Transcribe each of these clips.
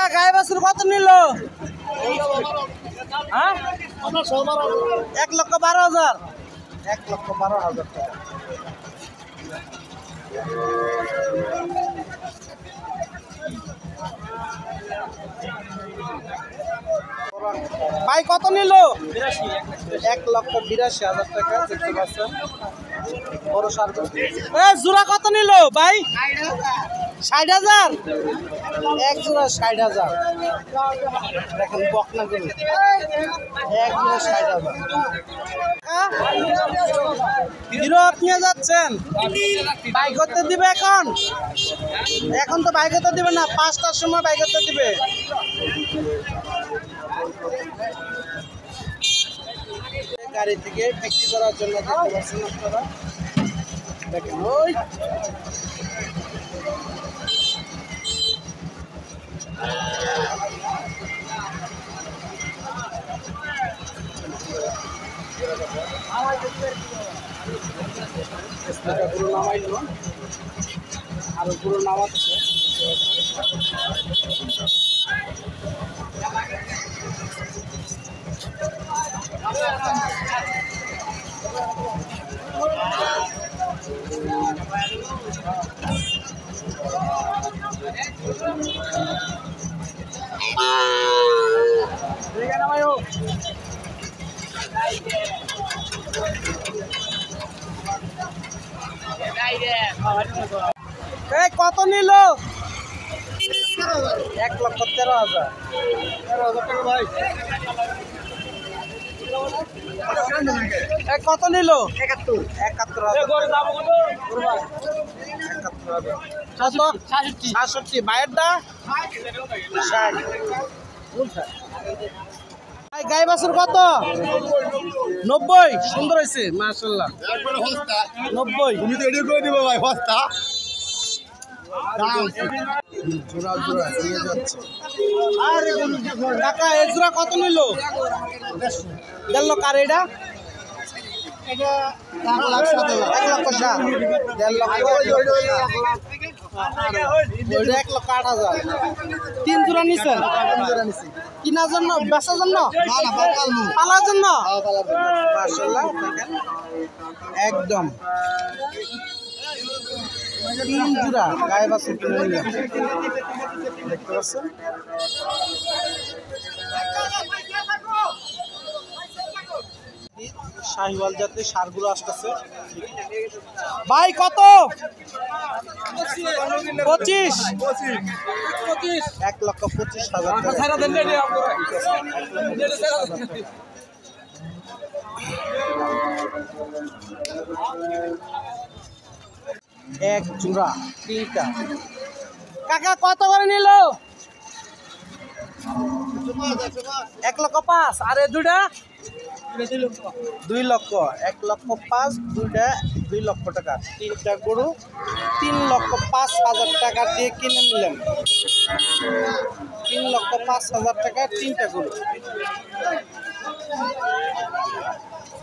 কাকা গায়ে বাছুর কত নিল? হ্যাঁ 1,12,000। 1,12,000 টাকা। ভাই কত নিল? 1,82,000 টাকা। দেখতে পাচ্ছেন বড় সার। জোড়া কত নিল ভাই? 60,000। এক জোড়া 60,000। দেখেন বকনা গরু এক জোড়া 60,000। ফিরত নিয়ে যাচ্ছেন? বাই করতে দিবে এখন? এখন তো বাই করতে দিবে না, 5টার সময় বাই করতে দিবে। গাড়ি থেকে বিক্রি করার জন্য দেখতে পাচ্ছেন আপনারা। দেখেন ওই পুরো নামাইল আরো পুরো নামাচ্ছে। কত নিল? 1,13,000। 13,000 টাকা ভাই। কত নিল? 71,000। 67। বাইরটা 60। গাই বাছুর কত? 90। সুন্দর হয়েছে মাশাআল্লাহ। 90। তুমি তো এডি করে দিবে ভাই সস্তা। জোড়া জোড়া নিয়ে যাচ্ছে। কাকা এই জোড়া কত নিল? 1,50,000 কার এটা? এটা 1,60,000। 1,60,000। 1,08,000। 3 জোড়া নিছেন? 3 জোড়া নিছি। কিনার জন্য, বেচার জন্য? না না, পালার জন্য। মাশাআল্লাহ দেখেন একদম 3 জোড়া গায়ে বাছুর কিনে নিলাম। দেখতে পাচ্ছেন শাহিওয়াল জাতের ষাঁড়গুলো আসতেছে। ভাই কত? 25। 1,25,000 এক জোড়া 3টা। কাকা কত করে নিল? 1,05,000। আর এই দুইটা 2 লক্ষ। 1,05,000 দুইটা 2 লক্ষ টাকা। 3টা গরু 3,05,000 টাকা দিয়ে কিনে নিলেন। 3,05,000 টাকা 3টা গরু।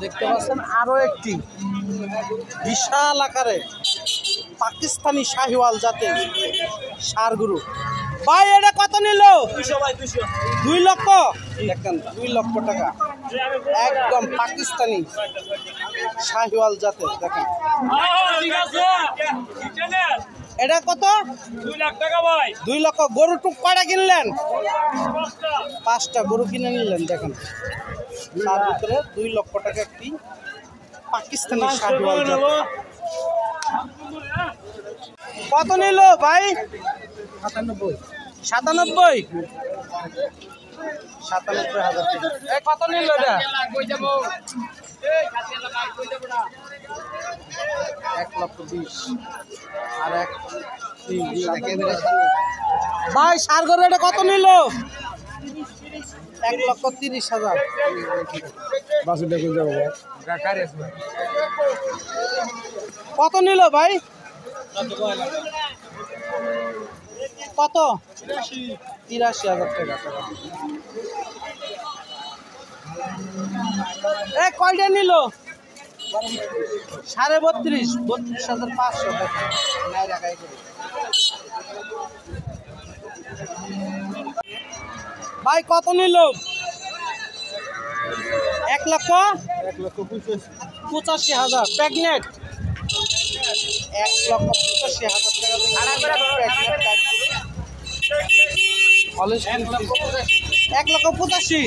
দেখতে পাচ্ছেন আরো একটি বিশাল আকারে পাকিস্তানি শাহিওয়াল জাতের ষাঁড় গরু। ভাই এটা কত নিল? 2 লক্ষ। দেখেন 2 লক্ষ টাকা। একদম পাকিস্তানি শাহিওয়াল জাতের। দেখেন এটা কত? 2 লাখ টাকা ভাই। 2 লক্ষ। গরু টুক কয়টা কিনলেন? 5টা গরু কিনে নিলেন। দেখেন তার ভিতরে 2 লক্ষ টাকা একটি পাকিস্তানি শাহিওয়াল জাত। কত নিল ভাই? 97। 97,000 টাকা। কত নিল এটা? 1,20,000। আর এক ভাই ষাঁড় গরু এটা কত নিল? 1,30,000। কত নিল ভাই? কত? 83,000 টাকা। কয়টা নিল? 32,500। 32,500 টাকা। ভাই কত নিল? 1,85,000 প্রেগনেন্ট। 1,85,000 টাকা। 1,85,000।